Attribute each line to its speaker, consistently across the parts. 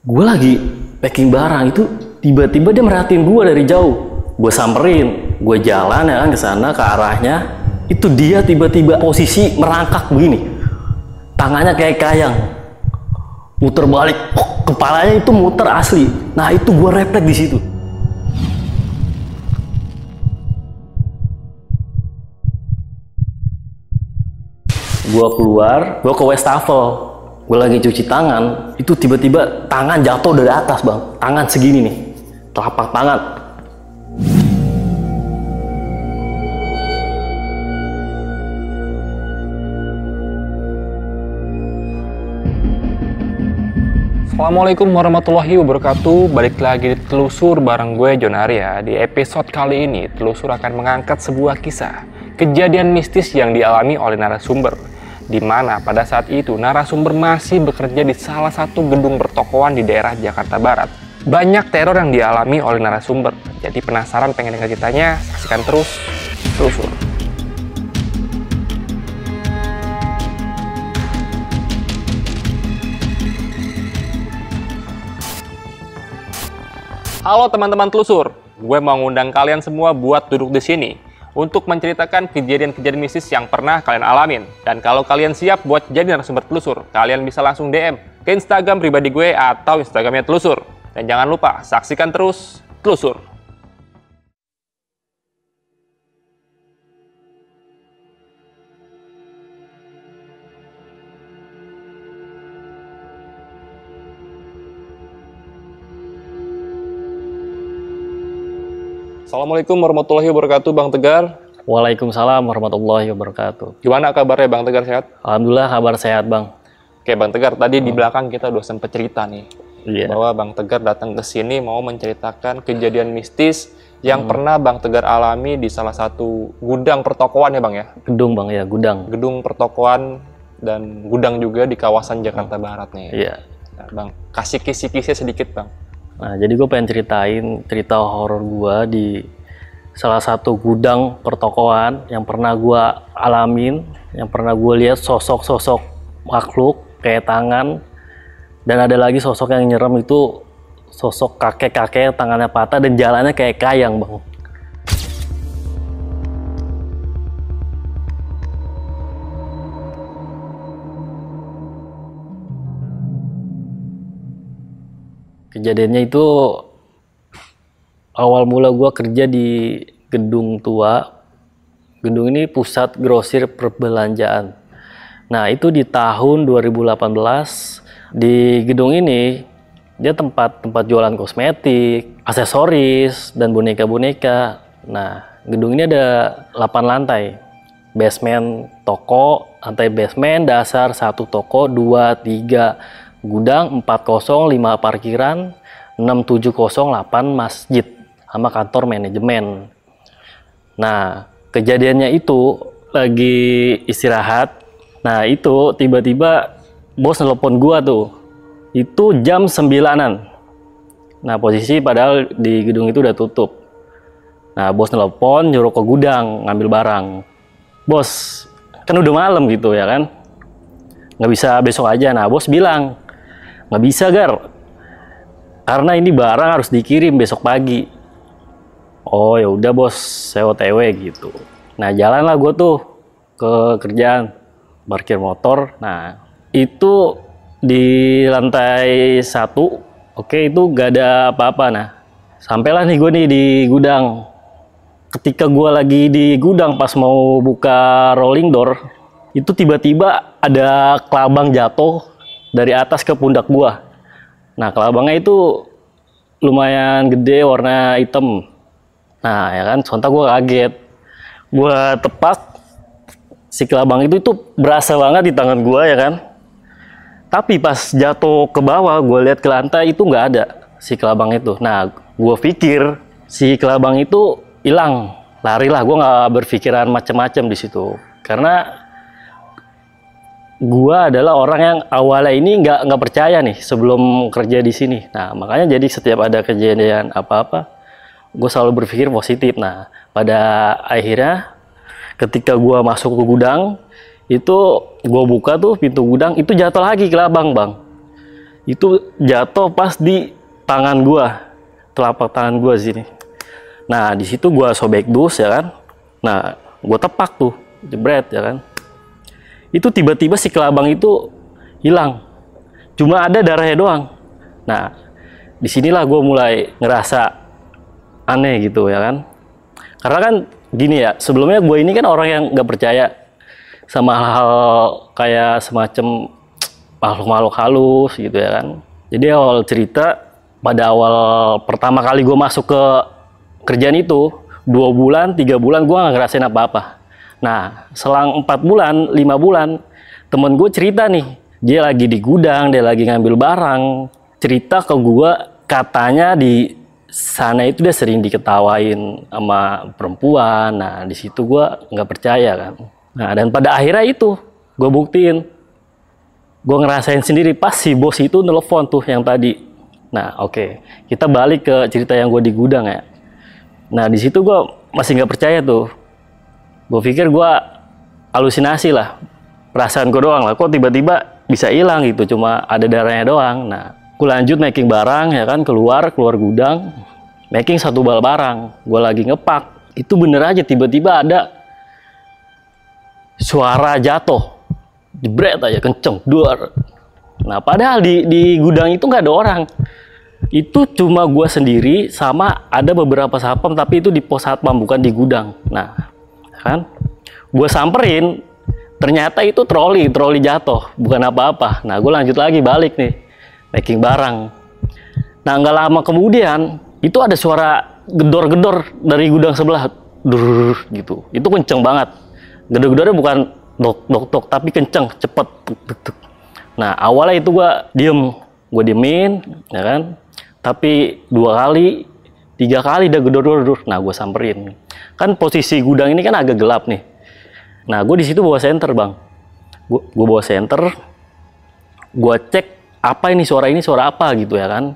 Speaker 1: Gue lagi packing barang itu tiba-tiba dia merhatiin gue dari jauh. Gue samperin, gue jalan ya kan ke sana ke arahnya. Itu dia tiba-tiba posisi merangkak begini, tangannya kayak kayang, muter balik, kepalanya itu muter asli. Nah itu gue refleks di situ. Gue keluar, gue ke wastafel, gue lagi cuci tangan, itu tiba-tiba tangan jatuh dari atas bang, tangan segini nih, telapak tangan.
Speaker 2: Assalamualaikum warahmatullahi wabarakatuh. Balik lagi di Telusur bareng gue Jon Arya. Di episode kali ini Telusur akan mengangkat sebuah kisah kejadian mistis yang dialami oleh narasumber, di mana pada saat itu narasumber masih bekerja di salah satu gedung pertokoan di daerah Jakarta Barat. Banyak teror yang dialami oleh narasumber. Jadi penasaran pengen dengar ceritanya? Saksikan terus Telusur. Halo teman-teman Telusur, gue mau ngundang kalian semua buat duduk di sini untuk menceritakan kejadian-kejadian mistis yang pernah kalian alamin. Dan kalau kalian siap buat jadi narasumber Telusur, kalian bisa langsung DM ke Instagram pribadi gue atau Instagramnya Telusur. Dan jangan lupa saksikan terus Telusur. Assalamualaikum warahmatullahi wabarakatuh, Bang Tegar.
Speaker 1: Waalaikumsalam warahmatullahi wabarakatuh.
Speaker 2: Gimana kabarnya Bang Tegar, sehat?
Speaker 1: Alhamdulillah kabar sehat bang.
Speaker 2: Oke Bang Tegar, tadi di belakang kita udah sempet cerita nih.
Speaker 1: Iya.
Speaker 2: Bahwa Bang Tegar datang ke sini mau menceritakan kejadian mistis yang pernah Bang Tegar alami di salah satu gudang pertokoan ya Bang ya?
Speaker 1: Gedung bang ya, gudang.
Speaker 2: Gedung pertokoan dan gudang juga di kawasan Jakarta Barat nih.
Speaker 1: Iya.
Speaker 2: Nah, Bang, kasih kisi-kisnya sedikit Bang.
Speaker 1: Nah, jadi gue pengen ceritain cerita horor gue di salah satu gudang pertokoan yang pernah gue alamin, yang pernah gue lihat sosok-sosok makhluk kayak tangan, dan ada lagi sosok yang nyerem itu sosok kakek-kakek tangannya patah dan jalannya kayak kayang bang. Kejadiannya itu awal mula gue kerja di gedung tua. Gedung ini pusat grosir perbelanjaan. Nah itu di tahun 2018 di gedung ini dia tempat jualan kosmetik, aksesoris dan boneka-boneka. Nah gedung ini ada 8 lantai. Basement toko, lantai basement dasar 1 toko, 2, 3 gudang, 4 kosong, 5 parkiran, 6, 7 kosong, 8 masjid sama kantor manajemen. Nah kejadiannya itu lagi istirahat. Nah itu tiba-tiba bos nelpon gua tuh, itu jam 9-an. Nah posisi padahal di gedung itu udah tutup. Nah bos nelpon nyuruh ke gudang ngambil barang. Bos kan udah malam gitu ya kan, nggak bisa besok aja. Nah bos bilang nggak bisa Gar, karena ini barang harus dikirim besok pagi. Oh ya udah bos, saya OTW gitu. Nah jalanlah gue tuh ke kerjaan, parkir motor. Nah itu di lantai 1, oke itu gak ada apa-apa. Nah sampailah nih gue nih di gudang. Ketika gue lagi di gudang pas mau buka rolling door, itu tiba-tiba ada kelabang jatuh dari atas ke pundak gue. Nah kelabangnya itu lumayan gede, warna hitam. Nah ya kan, sontak gue kaget. Gue tepak, si kelabang itu berasa banget di tangan gue ya kan. Tapi pas jatuh ke bawah, gue lihat ke lantai itu nggak ada si kelabang itu. Nah gue pikir si kelabang itu hilang, larilah. Gue nggak berpikiran macam-macam di situ, karena gua adalah orang yang awalnya ini nggak percaya nih sebelum kerja di sini. Nah makanya jadi setiap ada kejadian apa-apa, gue selalu berpikir positif. Nah pada akhirnya ketika gua masuk ke gudang itu, gue buka tuh pintu gudang, itu jatuh lagi kelabang bang. Itu jatuh pas di tangan gua, telapak tangan gua sini. Nah, di situ gua sobek dus ya kan. Nah, gua tepak tuh, jebret ya kan. Itu tiba-tiba si kelabang itu hilang. Cuma ada darahnya doang. Nah, disinilah gua mulai ngerasa aneh gitu ya kan. Karena kan gini ya, sebelumnya gue ini kan orang yang nggak percaya sama hal kayak semacam makhluk-makhluk halus gitu ya kan. Jadi awal cerita, pada awal pertama kali gue masuk ke kerjaan itu, 2 bulan, 3 bulan gue nggak ngerasain apa-apa. Nah, selang 4 bulan, 5 bulan, temen gue cerita nih, dia lagi di gudang, dia lagi ngambil barang, cerita ke gue, katanya di sana itu dia sering diketawain sama perempuan. Nah, di situ gue nggak percaya kan. Nah, dan pada akhirnya itu gue buktiin, gue ngerasain sendiri pas si bos itu nelfon tuh yang tadi. Nah, oke, kita balik ke cerita yang gue di gudang ya. Nah, di situ gue masih nggak percaya tuh. Gue pikir gue halusinasi lah, perasaan gue doang lah. Kok tiba-tiba bisa hilang gitu, cuma ada darahnya doang. Nah, gue lanjut making barang ya kan, keluar gudang, making 1 bal barang. Gue lagi ngepak, itu bener aja tiba-tiba ada suara jatuh, jebret aja kenceng, duar. Nah, padahal di gudang itu nggak ada orang. Itu cuma gue sendiri sama ada beberapa satpam, tapi itu di pos satpam bukan di gudang. Nah, kan, gue samperin, ternyata itu troli jatuh, bukan apa-apa. Nah, gue lanjut lagi balik nih, making barang. Nah, nggak lama kemudian itu ada suara gedor-gedor dari gudang sebelah, dur gitu. Itu kenceng banget. Gedor-gedornya bukan dok, tapi kenceng, cepet. Nah, awalnya itu gue diemin, ya kan. Tapi 2 kali, 3 kali udah gedor-gedor. Nah, gue samperin. Kan posisi gudang ini kan agak gelap nih. Nah, gue di situ bawa senter, bang. Gue bawa senter, gue cek apa ini suara apa gitu ya kan.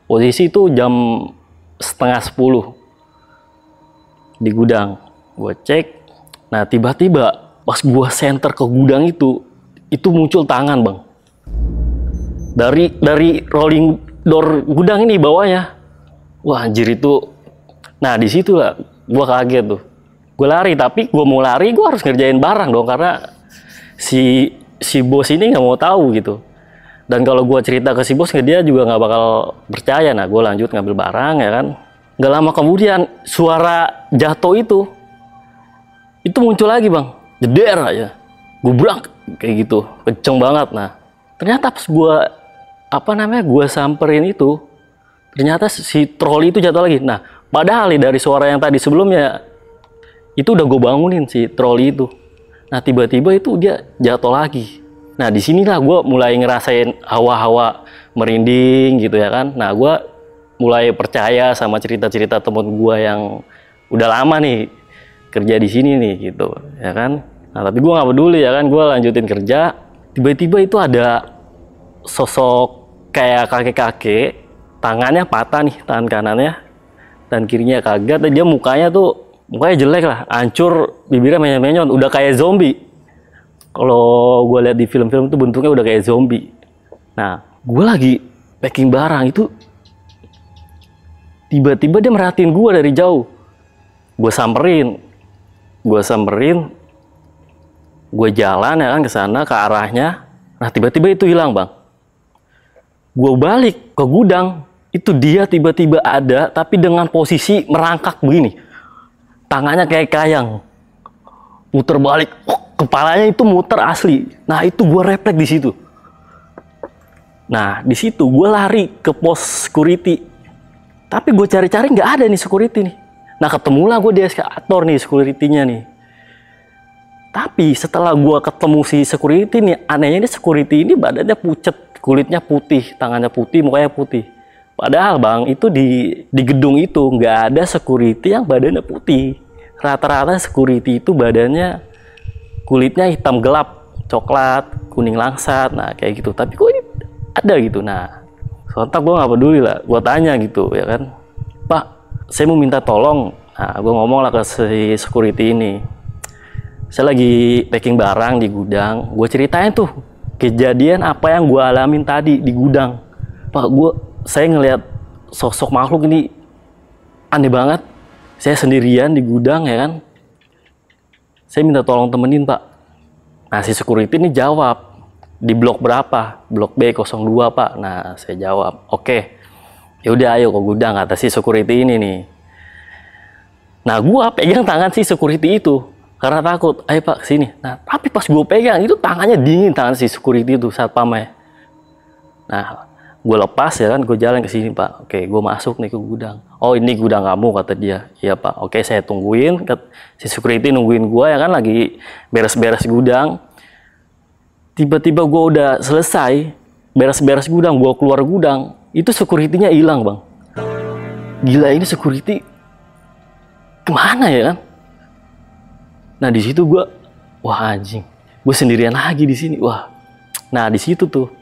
Speaker 1: Posisi itu jam setengah 10 di gudang. Gue cek. Nah, tiba-tiba pas gue senter ke gudang itu muncul tangan, bang. Dari rolling door gudang ini bawahnya. Wah, anjir itu. Nah, di situ lah gue kaget tuh. Gue lari, tapi gue mau lari gue harus ngerjain barang dong, karena si bos ini nggak mau tahu gitu. Dan kalau gue cerita ke si bos, dia juga nggak bakal percaya. Nah, gue lanjut ngambil barang ya kan. Gak lama kemudian suara jatuh itu muncul lagi, bang. Jeder aja, gubrak kayak gitu, kenceng banget. Nah, ternyata pas gue samperin itu, ternyata si troli itu jatuh lagi. Nah, padahal dari suara yang tadi sebelumnya itu udah gue bangunin si troli itu. Nah, tiba-tiba itu dia jatuh lagi. Nah, disinilah gue mulai ngerasain hawa-hawa merinding gitu ya kan. Nah, gue mulai percaya sama cerita-cerita temen gue yang udah lama nih kerja di sini nih gitu ya kan. Nah, tapi gue nggak peduli ya kan, gue lanjutin kerja. Tiba-tiba itu ada sosok kayak kakek-kakek, tangannya patah nih, tangan kanannya, dan kirinya kaget. Dia mukanya jelek lah, hancur, bibirnya menyon-menyon, udah kayak zombie. Kalau gue lihat di film-film itu bentuknya udah kayak zombie. Nah, gue lagi packing barang itu, tiba-tiba dia merhatiin gue dari jauh. Gue samperin, gue jalan ya kan ke sana, ke arahnya. Nah, tiba-tiba itu hilang, bang. Gue balik ke gudang, itu dia tiba-tiba ada, tapi dengan posisi merangkak begini, tangannya kayak kayang, muter balik, kepalanya itu muter asli. Nah, itu gue refleks di situ. Nah, di situ gue lari ke pos security, tapi gue cari-cari nggak ada nih security nih. Nah, ketemulah gue di eskalator nih security-nya nih. Tapi setelah gue ketemu si security nih, anehnya nih security ini badannya pucet, kulitnya putih, tangannya putih, mukanya putih. Padahal, bang, itu di gedung itu nggak ada security yang badannya putih. Rata-rata security itu badannya kulitnya hitam gelap, coklat, kuning langsat, nah kayak gitu. Tapi kok ini ada gitu. Nah, sontak gue nggak peduli lah, gue tanya gitu ya kan, Pak, saya mau minta tolong. Nah, gue ngomong lah ke si security ini, saya lagi packing barang di gudang. Gue ceritain tuh kejadian apa yang gue alamin tadi di gudang. Pak, saya ngelihat sosok makhluk ini aneh banget. Saya sendirian di gudang ya kan. Saya minta tolong temenin Pak. Nah si security ini jawab, di blok berapa? Blok B02 Pak. Nah saya jawab, oke. Ya udah ayo ke gudang, kata si security ini nih. Nah gue pegang tangan si security itu karena takut. Ayo Pak sini. Nah tapi pas gue pegang itu tangannya dingin, tangan si security itu satpamnya. Nah gue lepas ya kan, gue jalan ke sini Pak. Oke, gue masuk nih ke gudang. Oh ini gudang kamu, kata dia. Iya Pak. Oke, saya tungguin. Si security nungguin gue ya kan, lagi beres-beres gudang. Tiba-tiba gue udah selesai beres-beres gudang, gue keluar gudang, itu security-nya hilang Bang. Gila, ini security kemana ya kan? Nah di situ gue, wah anjing, gue sendirian lagi di sini. Wah, nah di situ tuh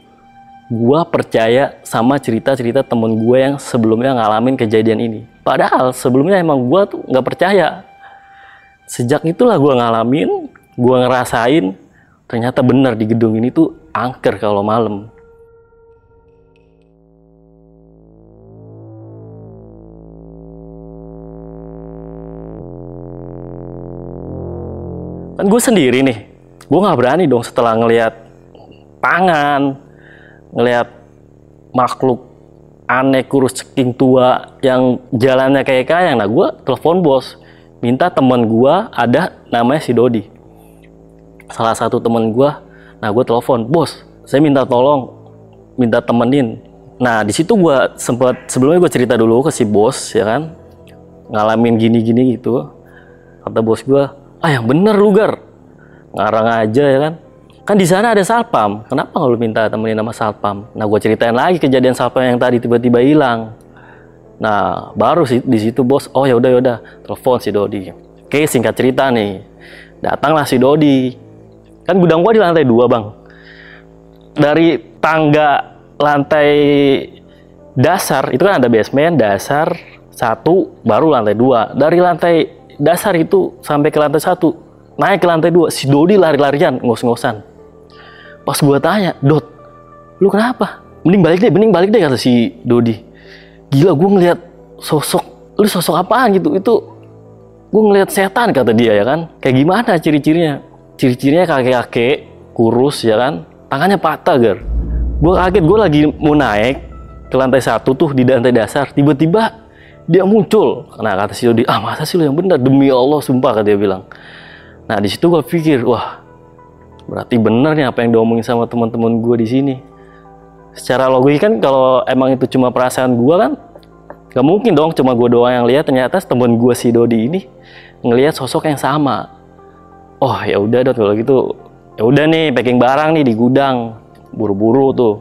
Speaker 1: gue percaya sama cerita-cerita temen gue yang sebelumnya ngalamin kejadian ini. Padahal sebelumnya emang gue tuh nggak percaya. Sejak itulah gue ngalamin, gue ngerasain, ternyata benar di gedung ini tuh angker kalau malam. Kan gue sendiri nih, gue nggak berani dong setelah ngelihat tangan, ngelihat makhluk aneh kurus ceking tua yang jalannya kayak kayang. Nah gue telepon bos, minta temen gue, ada namanya si Dodi, salah satu temen gue. Nah gue telepon, bos saya minta tolong, minta temenin. Nah di situ gue sempat, sebelumnya gue cerita dulu ke si bos ya kan, ngalamin gini-gini gitu. Kata bos gue, ah yang bener lu Gar, ngarang aja ya kan. Kan di sana ada satpam, kenapa nggak lu minta temenin sama satpam? Nah gue ceritain lagi kejadian satpam yang tadi tiba-tiba hilang. Nah baru sih di situ bos, oh ya udah telepon si Dodi. Oke, singkat cerita nih, datanglah si Dodi. Kan gudang gua di lantai 2 Bang. Dari tangga lantai dasar itu kan ada basement, dasar 1, baru lantai 2. Dari lantai dasar itu sampai ke lantai 1, naik ke lantai 2, si Dodi lari-larian, ngos-ngosan. Pas gua tanya, Dot, lu kenapa? Mending balik deh, kata si Dodi. Gila, gua ngeliat sosok, lu sosok apaan gitu? Itu gua ngeliat setan, kata dia ya kan. Kayak gimana ciri-cirinya? Ciri-cirinya kakek-kakek, kurus ya kan, tangannya patah Gar. Gua kaget, gua lagi mau naik ke lantai 1 tuh di lantai dasar, tiba-tiba dia muncul. Nah kata si Dodi, ah masa sih lu yang bener, demi Allah sumpah, kata dia bilang. Nah di situ gua pikir, wah berarti bener nih apa yang diomongin sama teman-teman gue di sini. Secara logis kan kalau emang itu cuma perasaan gue kan gak mungkin dong cuma gue doang yang lihat. Ternyata temen gue si Dodi ini ngelihat sosok yang sama. Oh ya udah Dot, kalau gitu ya udah nih packing barang nih di gudang, buru-buru tuh.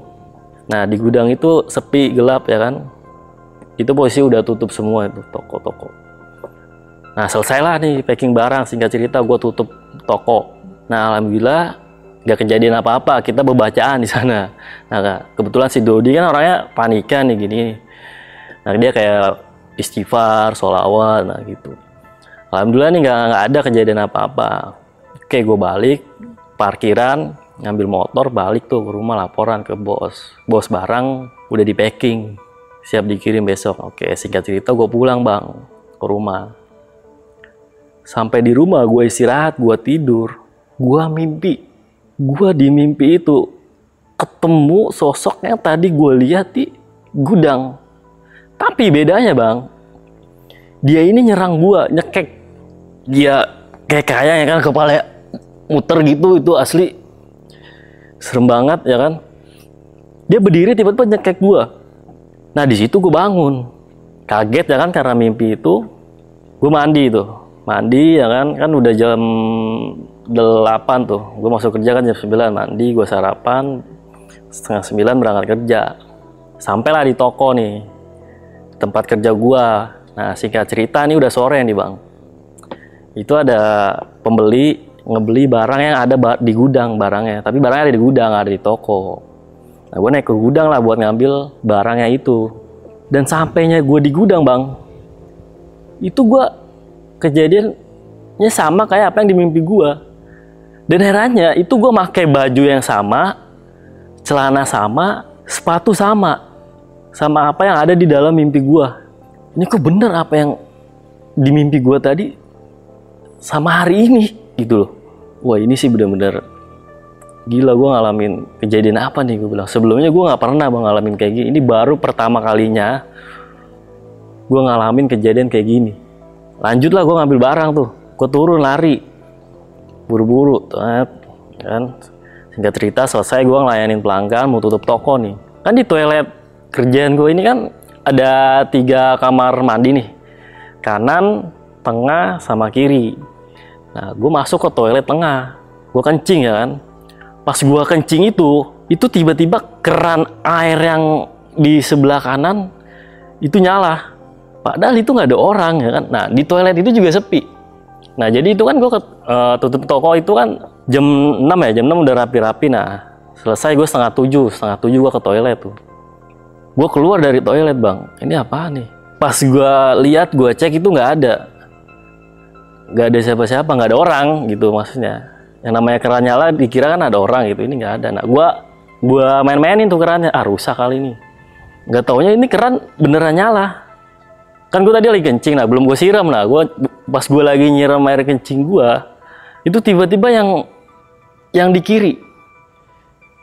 Speaker 1: Nah di gudang itu sepi, gelap ya kan, itu posisi udah tutup semua itu toko-toko. Nah selesailah nih packing barang, singkat cerita gue tutup toko. Nah alhamdulillah gak kejadian apa-apa, kita berbacaan di sana. Nah kebetulan si Dodi kan orangnya panikan nih gini. Nah dia kayak istighfar, sholawat, nah gitu. Alhamdulillah nih nggak ada kejadian apa-apa. Oke, gue balik parkiran, ngambil motor, balik tuh ke rumah, laporan ke bos. Bos barang udah di packing, siap dikirim besok. Oke, singkat cerita gue pulang Bang ke rumah. Sampai di rumah gue istirahat, gue tidur. Gue mimpi, gue di mimpi itu ketemu sosok yang tadi gue lihat di gudang. Tapi bedanya Bang, dia ini nyerang gue, nyekek. Dia kayak ya kan, kepala muter gitu, itu asli serem banget ya kan. Dia berdiri tiba-tiba nyekek gue. Nah di situ gue bangun, kaget ya kan karena mimpi itu. Gue mandi tuh, mandi ya kan udah jam 8 tuh, gue masuk kerja kan jam 9, mandi, gue sarapan, setengah 9 berangkat kerja. Sampailah di toko nih, tempat kerja gue. Nah singkat cerita nih udah sore nih Bang, itu ada pembeli ngebeli barang yang ada di gudang barangnya, tapi barangnya ada di gudang, ada di toko. Nah gue naik ke gudang lah buat ngambil barangnya itu. Dan sampainya gue di gudang Bang, itu gue kejadiannya sama kayak apa yang di mimpi gue. Dan herannya itu gue pakai baju yang sama, celana sama, sepatu sama apa yang ada di dalam mimpi gua. Ini kok bener apa yang di mimpi gua tadi sama hari ini gitu loh. Wah, ini sih bener-bener gila, gue ngalamin kejadian apa nih, gue bilang. Sebelumnya gue nggak pernah bang ngalamin kayak gini. Ini baru pertama kalinya gue ngalamin kejadian kayak gini. Lanjut lah, gue ngambil barang tuh, gue turun lari, buru-buru, kan. Singkat cerita selesai, gue ngelayanin pelanggan, mau tutup toko nih. Kan di toilet kerjaan gue ini kan ada 3 kamar mandi nih, kanan, tengah, sama kiri. Nah, gue masuk ke toilet tengah, gue kencing ya kan. Pas gua kencing itu tiba-tiba keran air yang di sebelah kanan itu nyala. Padahal itu nggak ada orang ya kan. Nah, di toilet itu juga sepi. Nah, jadi itu kan gua tutup toko itu kan jam 6 ya, jam 6 udah rapi-rapi. Nah, selesai gue setengah 7 gua ke toilet tuh. Gua keluar dari toilet bang, ini apa nih? Pas gua lihat, gua cek itu nggak ada siapa-siapa, nggak ada orang gitu maksudnya. Yang namanya keran nyala dikira kan ada orang gitu, ini nggak ada. Nah, gua main-mainin tuh kerannya, rusak kali ini. Nggak taunya ini keran beneran nyala. Kan gue tadi lagi kencing, nah belum gue siram. Nah, pas gue lagi nyiram air kencing gue, itu tiba-tiba yang di kiri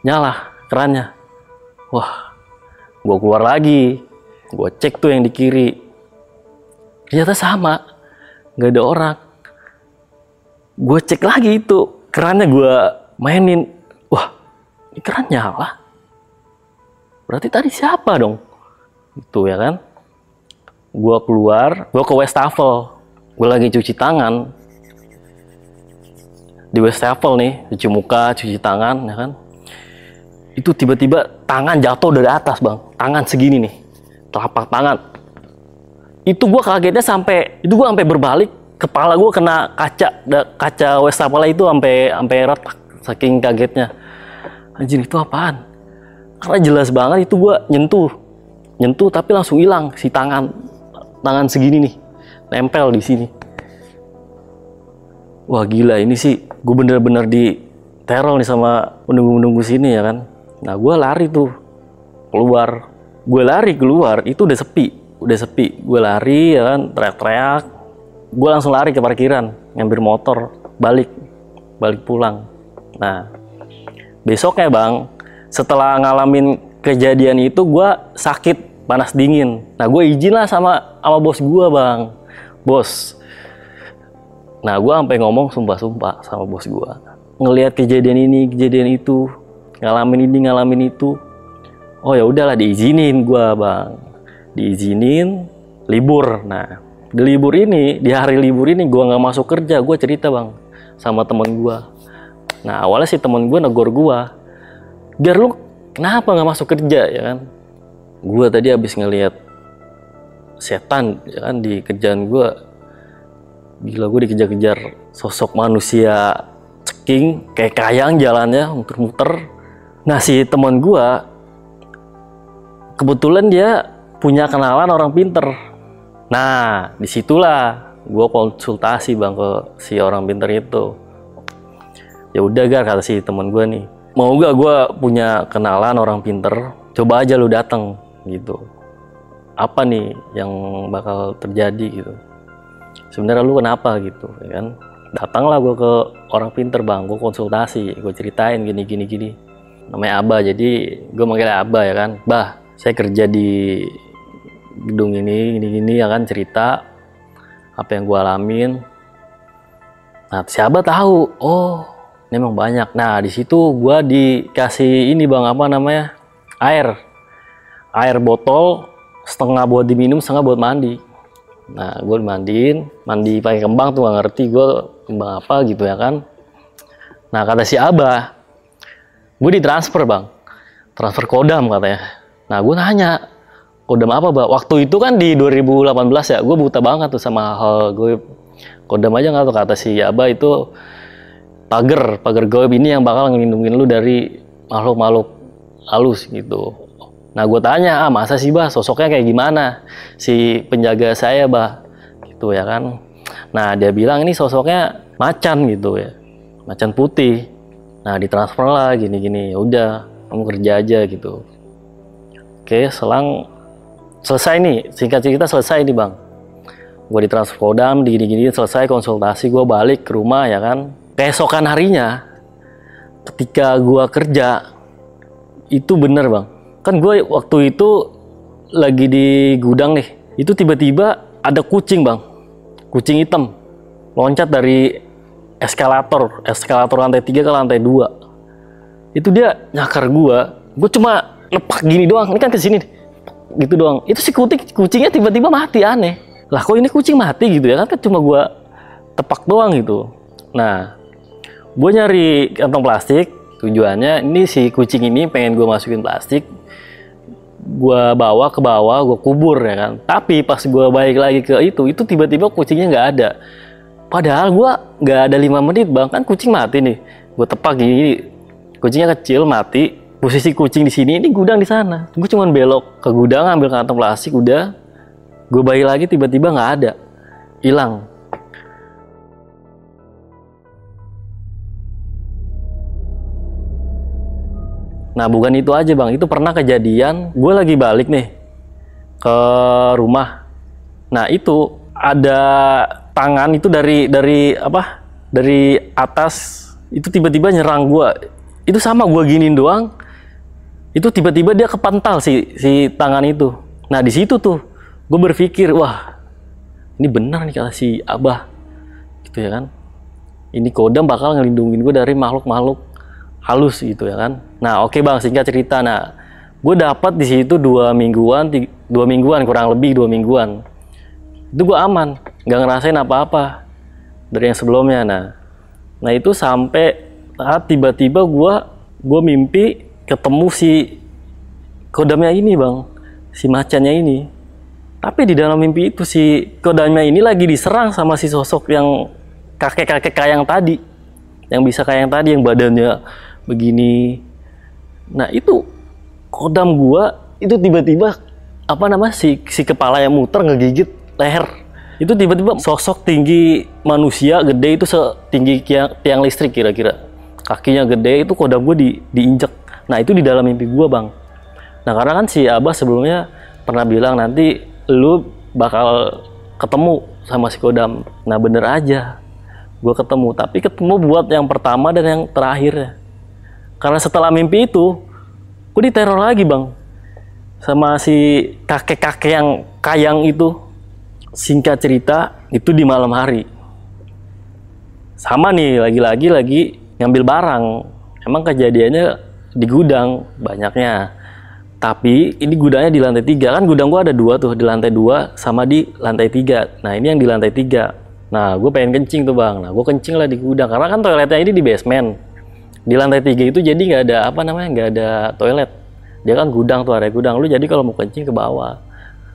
Speaker 1: nyala kerannya. Wah, gue keluar lagi, gue cek tuh yang di kiri, ternyata sama, nggak ada orang. Gue cek lagi itu kerannya, gue mainin, wah ini keran nyala, berarti tadi siapa dong? Itu ya kan. Gue keluar, gue ke wastafel, gue lagi cuci tangan di wastafel nih, cuci muka, cuci tangan ya kan. Itu tiba-tiba tangan jatuh dari atas bang, tangan segini nih, telapak tangan. Itu gue kagetnya sampai berbalik. Kepala gue kena kaca wastafel itu sampai retak, saking kagetnya. Anjir, itu apaan? Karena jelas banget itu gue nyentuh tapi langsung hilang si tangan segini nih, nempel di sini. Wah gila, ini sih gue bener-bener di teror nih sama menunggu sini ya kan. Nah, gue lari tuh keluar, itu udah sepi. Gue lari ya kan, teriak-teriak. Gue langsung lari ke parkiran, ngambil motor, balik pulang. Nah, besoknya bang, setelah ngalamin kejadian itu, gue sakit panas dingin. Nah, gue izin lah sama bos gue bang, bos. Nah, gue sampai ngomong sumpah sama bos gue, ngelihat kejadian ini, kejadian itu, ngalamin ini, ngalamin itu. Oh ya udahlah, diizinin gue bang, diizinin libur. Nah, di hari libur ini gue nggak masuk kerja. Gue cerita bang sama temen gue. Nah, awalnya si temen gue negor gue, biar lu kenapa nggak masuk kerja ya kan. Gue tadi habis ngelihat setan ya kan di kerjaan gue. Gila, gue dikejar-kejar sosok manusia ceking kayak kayang jalannya muter-muter. Nah, si temen gue kebetulan dia punya kenalan orang pinter. Nah, disitulah gue konsultasi bang ke si orang pinter itu. Ya udah Gar, kata si temen gue nih, mau gak gue punya kenalan orang pinter, coba aja lu dateng gitu. Apa nih yang bakal terjadi gitu, sebenarnya lu kenapa gitu ya kan. Datanglah gue ke orang pinter bang, gue konsultasi, gue ceritain gini. Namanya Abah, jadi gue manggil Abah ya kan. Bah, saya kerja di gedung ini ya kan, cerita apa yang gue alamin. Nah, si Abah tahu, oh ini emang banyak. Nah, di situ gue dikasih ini bang, apa namanya, air botol, setengah buat diminum, setengah buat mandi. Nah, gue mandi pakai kembang tuh, gak ngerti gue kembang apa gitu ya kan. Nah, kata si Abah, gue ditransfer bang, transfer kodam katanya. Nah, gue nanya, kodam apa bang? Waktu itu kan di 2018 ya, gue buta banget tuh sama hal gue. Kodam aja nggak tuh, kata si Abah itu pagar gaib ini yang bakal ngelindungin lu dari makhluk-makhluk halus gitu. Nah, gue tanya, masa sih bah, sosoknya kayak gimana si penjaga saya bah gitu ya kan. Nah, dia bilang ini sosoknya macan gitu ya, macan putih. Nah, ditransfer lah gini. Ya udah, kamu kerja aja gitu. Oke, selang selesai nih, singkat cerita selesai nih bang. Gue ditransfer Kodam, digini-gini selesai konsultasi, gue balik ke rumah ya kan. Keesokan harinya, ketika gue kerja, itu bener bang. Kan gue waktu itu lagi di gudang nih, itu tiba-tiba ada kucing bang, kucing hitam, loncat dari eskalator lantai 3 ke lantai 2. Itu dia nyakar gue cuma nepak gini doang, ini kan ke sini gitu doang. Itu si kucingnya tiba-tiba mati, aneh. Lah kok ini kucing mati gitu ya kan cuma gue tepak doang gitu. Nah, gue nyari kantong plastik, tujuannya ini si kucing ini pengen gue masukin plastik, gue bawa ke bawah, gue kubur ya kan. Tapi pas gue balik lagi ke itu tiba-tiba kucingnya nggak ada. Padahal gue nggak ada 5 menit bang, kan kucing mati nih. Gue tepak gini, kucingnya kecil mati. Posisi kucing di sini, ini gudang di sana. Gue cuma belok ke gudang, ambil kantong plastik, udah. Gue balik lagi tiba-tiba nggak ada, hilang. Nah bukan itu aja bang, itu pernah kejadian. Gue lagi balik nih ke rumah. Nah itu ada tangan itu dari atas itu tiba-tiba nyerang gue. Itu sama gue giniin doang. Itu tiba-tiba dia kepantal si tangan itu. Nah di situ tuh gue berpikir, wah ini benar nih kata si Abah gitu ya kan. Ini Kodam bakal ngelindungin gue dari makhluk-makhluk halus gitu ya kan. Nah oke bang, singkat cerita, nah gue dapat di situ 2 mingguan kurang lebih 2 mingguan. Itu gue aman, nggak ngerasain apa-apa dari yang sebelumnya. Nah itu sampai tiba-tiba gue mimpi ketemu si Kodamnya ini bang, si macannya ini. Tapi di dalam mimpi itu si Kodamnya ini lagi diserang sama si sosok yang kakek-kakek kayang tadi, yang bisa kayang tadi, yang badannya begini. Nah itu Kodam gua itu tiba-tiba si kepala yang muter ngegigit leher. Itu tiba-tiba sosok tinggi manusia gede itu setinggi tiang listrik kira-kira. Kakinya gede, itu Kodam gua diinjek. Nah itu di dalam mimpi gua bang. Nah karena kan si Abah sebelumnya pernah bilang nanti lu bakal ketemu sama si Kodam. Nah bener aja, gue ketemu. Tapi ketemu buat yang pertama dan yang terakhir. Karena setelah mimpi itu, gue diteror lagi bang, sama si kakek-kakek yang kayang itu. Singkat cerita, itu di malam hari. Sama nih, lagi ngambil barang. Emang kejadiannya di gudang banyaknya. Tapi ini gudangnya di lantai 3, kan gudang gua ada 2 tuh, di lantai 2 sama di lantai 3. Nah ini yang di lantai 3. Nah gue pengen kencing tuh bang, nah gue kencing lah di gudang, karena kan toiletnya ini di basement. Di lantai 3 itu jadi nggak ada nggak ada toilet. Dia kan gudang tuh, area gudang, lu jadi kalau mau kencing ke bawah.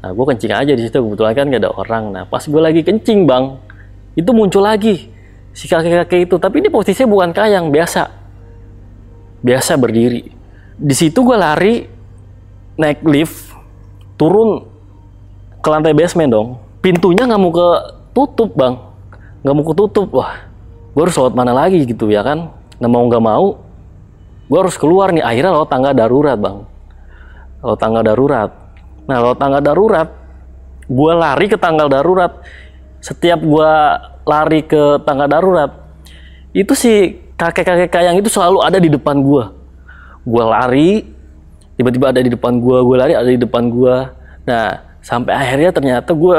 Speaker 1: Nah gue kencing aja di situ, kebetulan kan nggak ada orang. Nah pas gue lagi kencing bang, itu muncul lagi si kakek-kakek itu, tapi ini posisinya bukan kayang, biasa berdiri. Di situ gue lari, naik lift, turun ke lantai basement dong. Pintunya nggak mau ketutup bang, nggak mau ketutup. Wah, gue harus lewat mana lagi gitu ya kan. Nah mau nggak mau, gue harus keluar nih. Akhirnya lewat tangga darurat bang, lewat tangga darurat. Nah lewat tangga darurat, gue lari ke tangga darurat. Setiap gue lari ke tangga darurat, itu si kakek-kakek kayang itu selalu ada di depan gue. Gue lari, tiba-tiba ada di depan gue lari, ada di depan gue. Nah, sampai akhirnya ternyata gue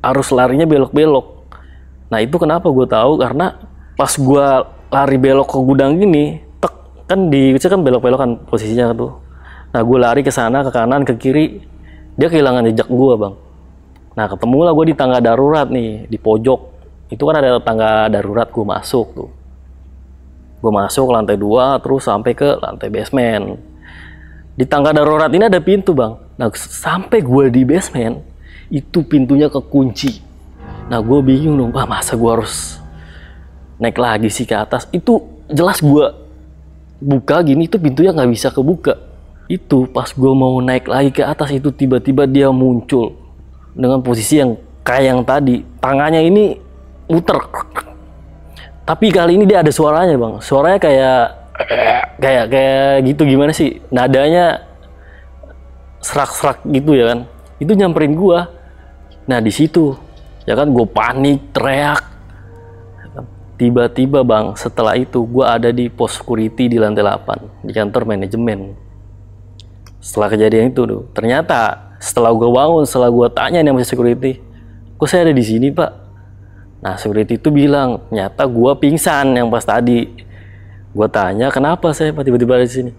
Speaker 1: harus larinya belok-belok. Nah, itu kenapa gue tahu, karena pas gue lari belok ke gudang gini, kan belok-belokan posisinya tuh. Nah, gue lari ke sana, ke kanan, ke kiri, dia kehilangan jejak gue, bang. Nah, ketemulah gue di tangga darurat nih, di pojok. Itu kan ada tangga darurat, gue masuk tuh. Gue masuk ke lantai 2, terus sampai ke lantai basement. Di tangga darurat ini ada pintu bang. Nah sampai gue di basement, itu pintunya kekunci. Nah gue bingung dong, masa gue harus naik lagi sih ke atas. Itu jelas gue buka gini, itu pintunya nggak bisa kebuka. Itu pas gue mau naik lagi ke atas, itu tiba-tiba dia muncul dengan posisi yang kayak yang tadi. Tangannya ini muter. Tapi kali ini dia ada suaranya bang. Suaranya kayak kayak gitu, gimana sih nadanya, serak-serak gitu ya kan. Itu nyamperin gua. Nah di situ ya kan gue panik, teriak. Tiba-tiba bang, setelah itu gua ada di pos security di lantai 8 di kantor manajemen. Setelah kejadian itu tuh, ternyata setelah gue bangun, setelah gue tanya nih sama security, kok saya ada di sini pak? Nah security itu bilang, ternyata gue pingsan yang pas tadi. Gue tanya, kenapa saya tiba-tiba ada di sini?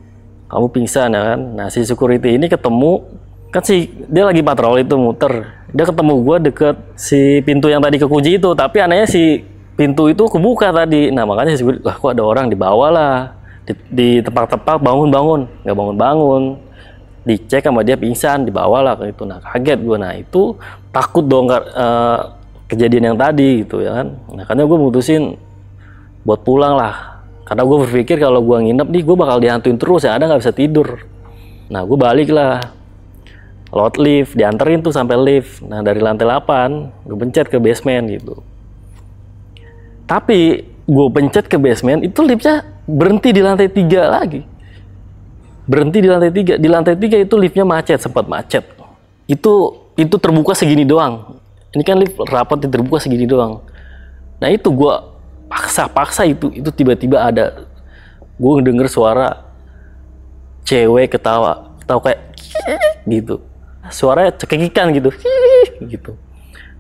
Speaker 1: Kamu pingsan ya kan? Nah si security ini ketemu, kan dia lagi patroli itu muter. Dia ketemu gue deket si pintu yang tadi kekunci itu, tapi anehnya si pintu itu kebuka tadi. Nah makanya si security, kok ada orang di bawah lah, di tempat-tempat bangun-bangun, nggak bangun-bangun. Dicek sama dia pingsan, dibawa lah ke itu. Nah kaget gue, nah itu takut dong kejadian yang tadi gitu ya kan. Nah karena gue mutusin buat pulang lah, karena gue berpikir kalau gue nginep nih gue bakal dihantuin terus, yang ada nggak bisa tidur. Nah gue balik lah, lewat lift, dianterin tuh sampai lift. Nah dari lantai 8 gue pencet ke basement gitu. Tapi gue pencet ke basement itu liftnya berhenti di lantai 3 lagi. Berhenti di lantai 3. Di lantai 3 itu liftnya macet, sempat macet. Itu terbuka segini doang. Ini kan lift rapat, terbuka segini doang. Nah itu gue paksa itu tiba-tiba ada, gue denger suara cewek ketawa kayak gitu. Suaranya cekikikan gitu. Gitu.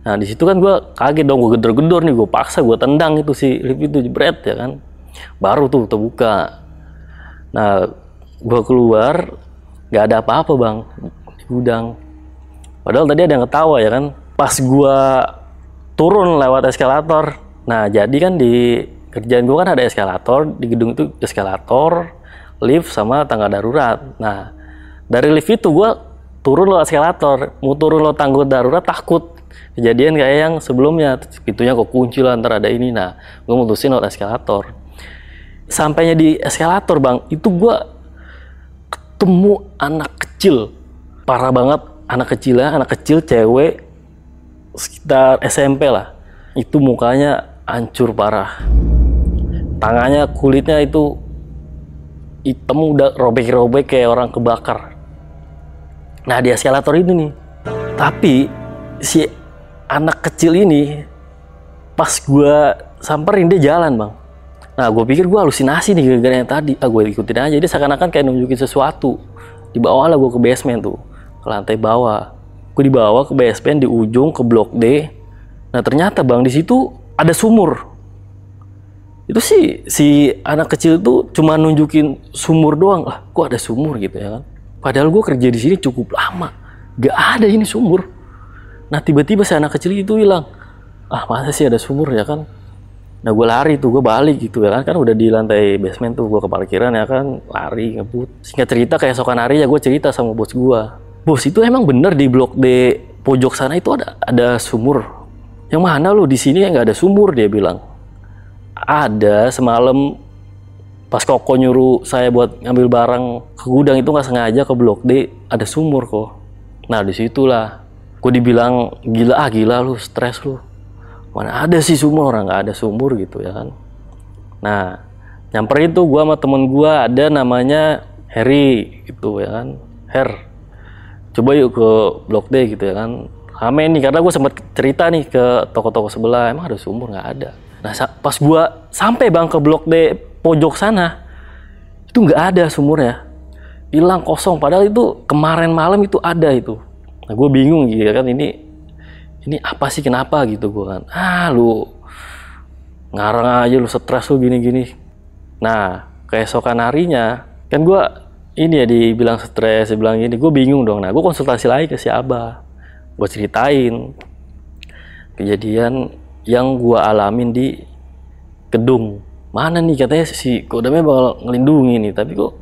Speaker 1: Nah di situ kan gue kaget dong, gue gedor-gedor nih, gue paksa, gue tendang itu si lift itu, jebret ya kan. Baru tuh terbuka. Nah gue keluar, nggak ada apa-apa bang di gudang. Padahal tadi ada yang ketawa ya kan. Pas gue turun lewat eskalator. Nah jadi kan di kerjaan gue kan ada eskalator di gedung itu, eskalator, lift sama tangga darurat. Nah dari lift itu gue turun lewat eskalator, mau turun lewat tangga darurat takut kejadian kayak yang sebelumnya, pintunya kok kunci lah, ntar ada ini. Nah gue mutusin lewat eskalator. Sampainya di eskalator bang, itu gue ketemu anak kecil, parah banget, anak kecil cewek sekitar SMP lah. Itu mukanya hancur parah, tangannya, kulitnya itu hitam, udah robek-robek kayak orang kebakar. Nah di eskalator ini nih, tapi si anak kecil ini pas gue samperin dia jalan bang. Nah gue pikir gue halusinasi nih gara-gara yang tadi. Gue ikutin aja, dia seakan-akan kayak nunjukin sesuatu. Dibawa lah gue ke basement tuh, ke lantai bawah. Gue dibawa ke basement di ujung, ke blok D. Nah ternyata bang di situ ada sumur. Itu sih si anak kecil tuh cuma nunjukin sumur doang. Lah kok ada sumur gitu ya kan. Padahal gue kerja di sini cukup lama, gak ada ini sumur. Nah tiba-tiba si anak kecil itu hilang. Ah masa sih ada sumur ya kan. Nah gue lari tuh, gue balik gitu ya kan udah di lantai basement tuh, gue ke parkiran ya kan, lari ngebut. Singkat cerita keesokan hari ya gue cerita sama bos gue. Bos itu emang bener di blok D pojok sana itu ada sumur. Yang mana lu, di sini nggak ada sumur, dia bilang. Ada, semalam pas Koko nyuruh saya buat ngambil barang ke gudang itu nggak sengaja ke blok D ada sumur kok. Nah disitulah gue dibilang gila lu, stres lu. Mana ada sih sumur, orang nggak ada sumur gitu ya kan. Nah nyamperin tuh gue sama temen gue, ada namanya Harry gitu ya kan. Coba yuk ke blok D gitu ya kan. Rame nih, karena gue sempat cerita nih ke toko-toko sebelah, emang ada sumur, nggak ada. Nah pas gue sampai bang ke blok D pojok sana, itu nggak ada sumurnya, hilang, kosong. Padahal itu kemarin malam itu ada itu. Nah gue bingung gitu kan, ini apa sih, kenapa gitu gue kan. Lu ngarang aja, lu stres lu gini-gini. Nah keesokan harinya kan gue ini ya dibilang stres, dibilang gini, gue bingung dong. Nah gue konsultasi lagi ke si Abah, gue ceritain kejadian yang gue alamin di gedung. Mana nih katanya si Kodamnya bakal ngelindungi nih, tapi kok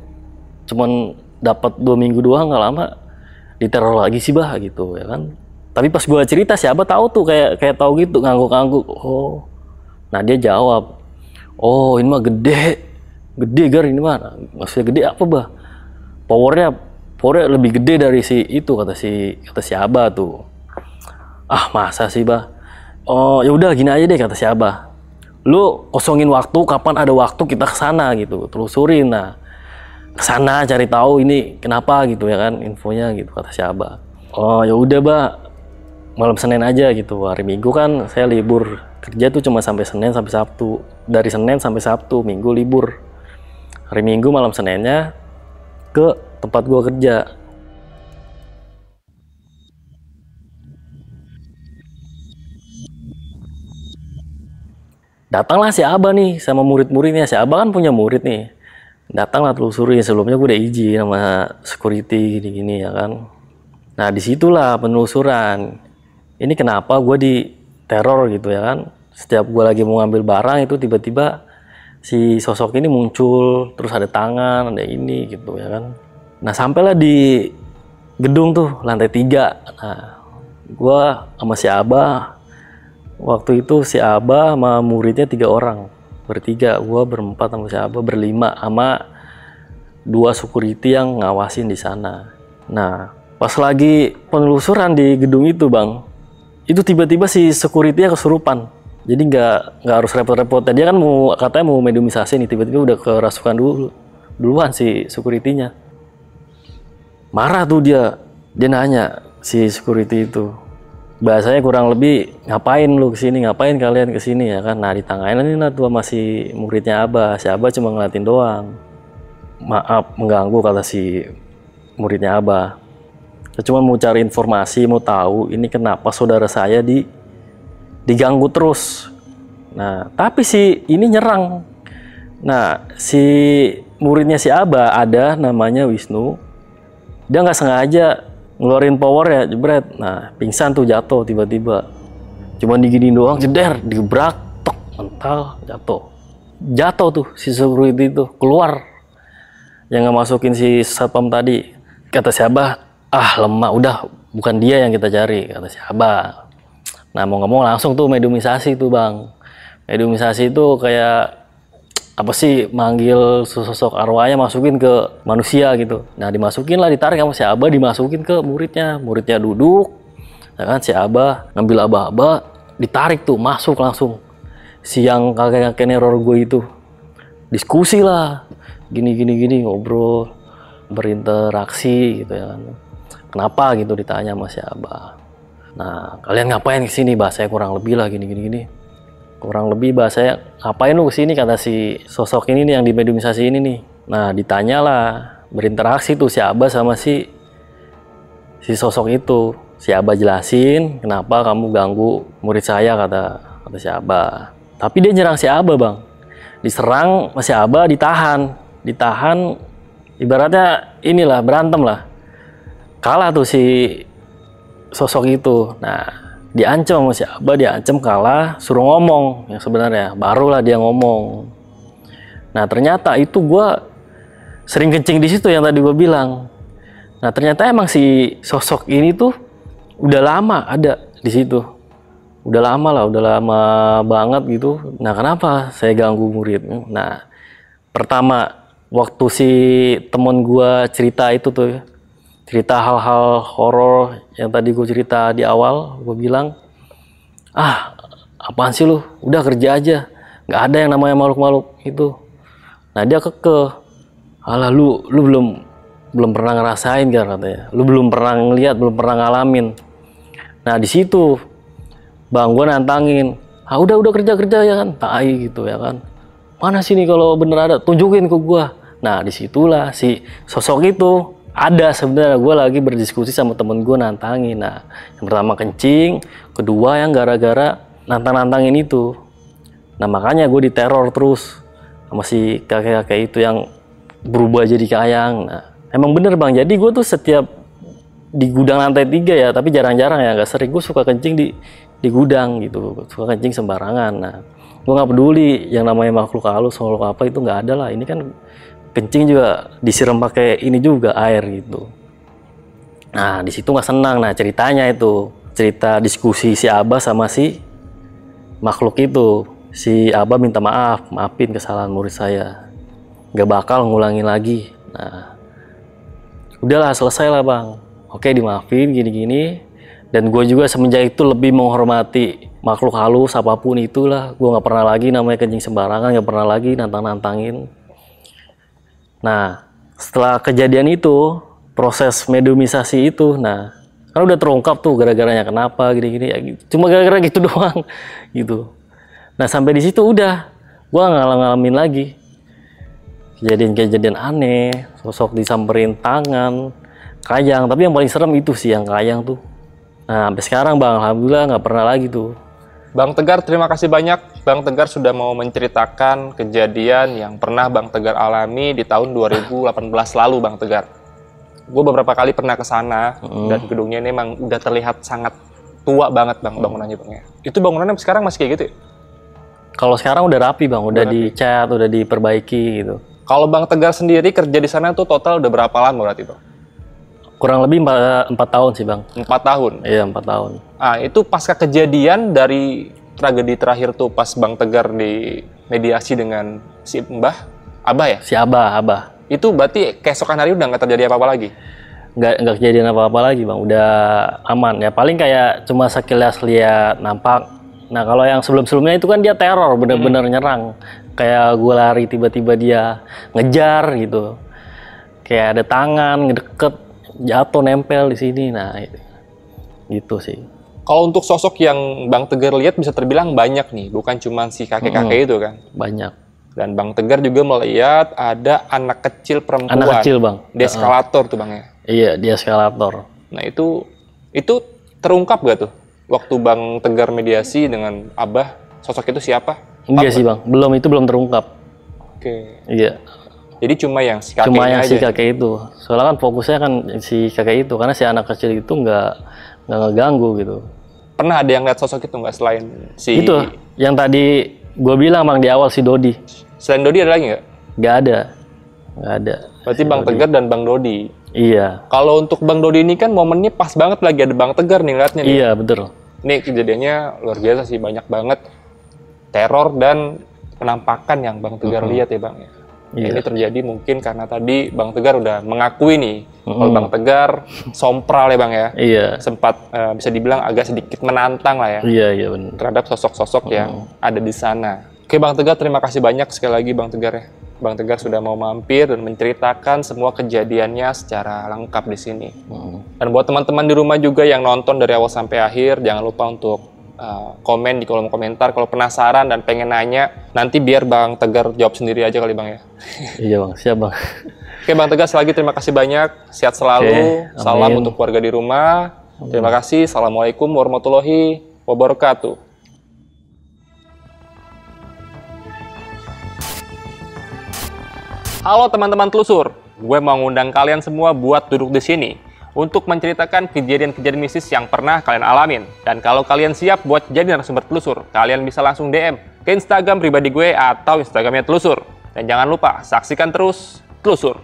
Speaker 1: cuman dapat 2 minggu doang, nggak lama diteror lagi sih bah gitu ya kan. Tapi pas gue cerita si Abah tahu tuh, kayak tahu gitu, ngangguk-ngangguk. Oh, nah dia jawab, oh ini mah gede Gar, ini mah maksudnya gede apa bah? Powernya lebih gede dari si itu, kata si Abah tuh. Ah masa sih bah? Oh ya udah gini aja deh, kata si Abah. lu kosongin waktu, kapan ada waktu kita kesana gitu, telusurin. Nah kesana cari tahu ini kenapa gitu ya kan, infonya gitu, kata si Abah. Oh ya udah Mbak, malam Senin aja gitu. Hari Minggu kan saya libur kerja tuh cuma sampai Senin sampai Sabtu, dari Senin sampai Sabtu, Minggu libur. Hari Minggu malam Seninnya ke tempat gua kerja. Datanglah si Abah nih sama murid-muridnya. Si Abah kan punya murid nih. Datanglah telusuri. Sebelumnya gue udah izin sama security gini-gini ya kan. Nah disitulah penelusuran. Ini kenapa gue diteror gitu ya kan. Setiap gue lagi mau ngambil barang itu tiba-tiba si sosok ini muncul. Terus ada tangan, ada ini gitu ya kan. Nah sampailah di gedung tuh lantai 3. Nah gue sama si Abah. Waktu itu si Abah sama muridnya 3 orang, bertiga, gua berempat sama si Abah berlima, sama 2 security yang ngawasin di sana. Nah, pas lagi penelusuran di gedung itu bang, itu tiba-tiba si security-nya kesurupan. Jadi nggak harus repot-repot. Dia kan katanya mau mediumisasi nih, tiba-tiba udah kerasukan duluan si security-nya. Marah tuh dia nanya si security itu. Bahasanya kurang lebih, ngapain lu kesini, ngapain kalian kesini ya kan. Nah ditangain ini tuh masih muridnya Abah. Si Abah cuma ngeliatin doang. Maaf mengganggu, kata si muridnya Abah. Saya cuma mau cari informasi, mau tahu ini kenapa saudara saya diganggu terus. Nah tapi si ini nyerang. Nah si muridnya si Abah ada namanya Wisnu. Dia nggak sengaja ngeluarin power ya, jebret. Nah pingsan tuh, jatuh tiba-tiba. Cuman diginiin doang, jeder, digebrak, tok, mental, jatuh tuh si security itu keluar, yang nggak masukin si satpam tadi. Kata si Abah, lemah, udah bukan dia yang kita cari, kata si Abah. Nah mau nggak mau langsung tuh mediumisasi tuh bang. Mediumisasi itu kayak apa sih, manggil sosok arwahnya masukin ke manusia gitu. Nah dimasukin lah, ditarik sama si Abah, dimasukin ke muridnya duduk ya kan. Si Abah ngambil aba-aba, ditarik tuh masuk langsung. Si yang kakek neror gue itu diskusi lah, gini ngobrol, berinteraksi gitu ya kan. Kenapa gitu, ditanya sama si Abah. Nah kalian ngapain kesini, bahasanya kurang lebih lah gini. Kurang lebih bahasanya, ngapain lu kesini, kata si sosok ini nih yang di mediumisasi ini nih. Nah ditanyalah, berinteraksi tuh si Abah sama si sosok itu. Si Abah jelasin kenapa kamu ganggu murid saya, kata si Abah. Tapi dia nyerang si Abah bang. Diserang sama si Abah, ditahan ibaratnya inilah, berantem lah. Kalah tuh si sosok itu. Nah diancam sama si Abah, diancam kalah, suruh ngomong yang sebenarnya, barulah dia ngomong. Nah ternyata itu gue sering kencing di situ yang tadi gue bilang. Nah ternyata emang si sosok ini tuh udah lama ada di situ, udah lama banget gitu. Nah kenapa saya ganggu murid? Nah pertama waktu si temen gue cerita itu tuh, cerita hal-hal horor yang tadi gue cerita di awal, gue bilang, apaan sih lu, udah kerja aja, nggak ada yang namanya makhluk-makhluk itu. Nah dia kekeh, lu belum pernah ngerasain kan, katanya, lu belum pernah ngeliat, belum pernah ngalamin. Nah di situ bang gue nantangin, udah kerja ya kan, tai gitu ya kan, mana sih nih kalau bener ada, tunjukin ke gue. Nah disitulah si sosok itu ada sebenarnya. Gue lagi berdiskusi sama temen gue, nantangin. Nah yang pertama kencing, kedua yang gara-gara nantangin itu. Nah makanya gue diteror terus sama si kakek-kakek itu yang berubah jadi kayang. Nah emang bener bang, jadi gue tuh setiap di gudang lantai 3 ya, tapi jarang-jarang ya, gak sering. Gue suka kencing di gudang gitu, suka kencing sembarangan. Nah gue gak peduli yang namanya makhluk halus, makhluk apa itu gak ada lah. Ini kan kencing juga disiram pakai ini juga, air gitu. Nah di situ nggak senang. Nah ceritanya itu cerita diskusi si Abah sama si makhluk itu. Si Abah minta maafin kesalahan murid saya, nggak bakal ngulangin lagi. Nah udahlah, selesai lah bang. Oke dimaafin gini. Dan gue juga semenjak itu lebih menghormati makhluk halus apapun itulah. Gue nggak pernah lagi namanya kencing sembarangan, nggak pernah lagi nantang-nantangin. Nah, setelah kejadian itu, proses mediumisasi itu, nah kan udah terungkap tuh gara-garanya kenapa gini-gini ya gitu. Cuma gara-gara gitu doang gitu. Nah, sampai di situ udah gue ngalamin lagi kejadian-kejadian aneh, sosok disamperin tangan, kayang. Tapi yang paling serem itu sih yang kayang tuh. Nah, sampai sekarang Bang, alhamdulillah nggak pernah lagi tuh.
Speaker 2: Bang Tegar, terima kasih banyak. Bang Tegar sudah mau menceritakan kejadian yang pernah Bang Tegar alami di tahun 2018 lalu, Bang Tegar. Gue beberapa kali pernah ke sana dan gedungnya ini emang udah terlihat sangat tua banget, Bang, bangunannya, Bang ya. Itu bangunannya sekarang masih kayak gitu ya?
Speaker 1: Kalau sekarang udah rapi Bang, udah dicat, udah diperbaiki gitu.
Speaker 2: Kalau Bang Tegar sendiri kerja di sana tuh total udah berapa lama berarti, Bang?
Speaker 1: Kurang lebih 4 tahun sih Bang.
Speaker 2: 4 tahun?
Speaker 1: Iya, 4 tahun.
Speaker 2: Ah, itu pasca kejadian dari tragedi terakhir tuh pas Bang Tegar di mediasi dengan si Abah ya?
Speaker 1: Si Abah.
Speaker 2: Itu berarti keesokan hari udah nggak terjadi apa-apa lagi?
Speaker 1: Nggak kejadian apa-apa lagi Bang, udah aman. Ya paling kayak cuma sekilas lihat nampak. Nah kalau yang sebelum-sebelumnya itu kan dia teror, bener-bener nyerang. Kayak gue lari tiba-tiba dia ngejar gitu. Kayak ada tangan ngedeket, jatuh nempel di sini. Nah gitu sih.
Speaker 2: Kalau untuk sosok yang Bang Tegar lihat bisa terbilang banyak nih, bukan cuma si kakek-kakek itu kan?
Speaker 1: Banyak.
Speaker 2: Dan Bang Tegar juga melihat ada anak kecil perempuan.
Speaker 1: Anak kecil Bang.
Speaker 2: Di eskalator tuh Bang ya?
Speaker 1: Iya, di eskalator.
Speaker 2: Nah itu terungkap gak tuh? Waktu Bang Tegar mediasi dengan Abah, sosok itu siapa?
Speaker 1: Enggak sih Bang, itu belum terungkap.
Speaker 2: Oke.
Speaker 1: Iya.
Speaker 2: Jadi cuma yang si kakeknya
Speaker 1: Cuma yang
Speaker 2: aja.
Speaker 1: si kakek itu. Soalnya kan fokusnya kan si kakek itu, karena si anak kecil itu nggak ngeganggu gitu.
Speaker 2: Pernah ada yang lihat sosok itu nggak selain si...
Speaker 1: Itu, yang tadi gue bilang Bang di awal si Dodi.
Speaker 2: Selain Dodi ada lagi nggak?
Speaker 1: Nggak ada.
Speaker 2: Berarti
Speaker 1: Si
Speaker 2: Bang
Speaker 1: Dodi.
Speaker 2: Tegar dan Bang Dodi.
Speaker 1: Iya.
Speaker 2: Kalau untuk Bang Dodi ini kan momennya pas banget lagi ada Bang Tegar nih liatnya nih.
Speaker 1: Iya, betul.
Speaker 2: Ini kejadiannya luar biasa sih, banyak banget teror dan penampakan yang Bang Tegar lihat ya Bang ya.
Speaker 1: Iya.
Speaker 2: Ini terjadi mungkin karena tadi Bang Tegar udah mengakui nih kalau Bang Tegar sompral ya Bang ya.
Speaker 1: Iya.
Speaker 2: Sempat bisa dibilang agak sedikit menantang lah ya
Speaker 1: Iya benar.
Speaker 2: terhadap sosok-sosok yang ada di sana. Oke Bang Tegar, terima kasih banyak sekali lagi Bang Tegar ya. Bang Tegar sudah mau mampir dan menceritakan semua kejadiannya secara lengkap di sini. Dan buat teman-teman di rumah juga yang nonton dari awal sampai akhir, jangan lupa untuk komen di kolom komentar kalau penasaran dan pengen nanya. Nanti biar Bang Tegar jawab sendiri aja kali Bang ya.
Speaker 1: Iya Bang, siap Bang.
Speaker 2: Oke Bang Tegar, sekali lagi terima kasih banyak. Sehat selalu.
Speaker 1: Oke,
Speaker 2: salam
Speaker 1: amin.
Speaker 2: untuk keluarga di rumah. Terima kasih. Assalamualaikum warahmatullahi wabarakatuh. Halo teman-teman telusur, gue mau ngundang kalian semua buat duduk di sini untuk menceritakan kejadian-kejadian mistis yang pernah kalian alamin. Dan kalau kalian siap buat jadi narasumber telusur, kalian bisa langsung DM ke Instagram pribadi gue atau Instagramnya telusur. Dan jangan lupa saksikan terus Telusur.